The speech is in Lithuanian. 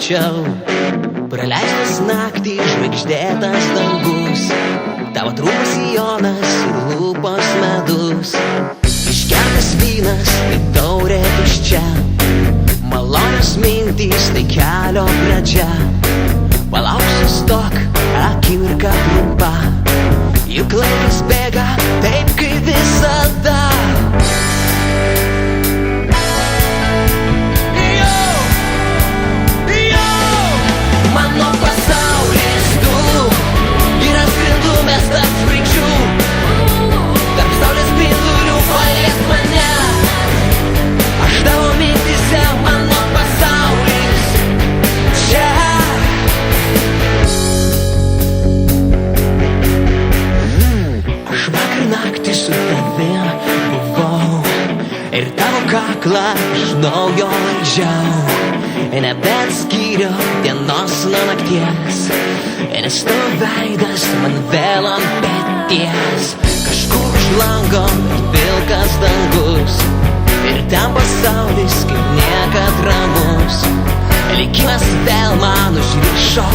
mačiau. Praleistas naktį žvaigždėtas dangus, tavo trumpas sijonas ir lūpos medus. Išgertas vynas, tai taurė tuščia, malonios mintys, tai kelio pradžia. Palauk, sustok, akimirka trumpa, juk laikas bėga taip kaip visada. Mano pasaulis tu ir atskrendu mestas žvaigždžių, tarp saulės spindulių paliek mane. Aš tavo mintyse, mano pasaulis čia. Aš vakar naktį su tavim buvau ir tavo kaklą iš naujo laižiau. Nebeatskyriau dienos nuo nakties, nes tavo veidas man vėl ant peties. Kažkur už lango pilkas dangus ir ten pasaulis kaip niekad ramus. Likimas vėl man užrišo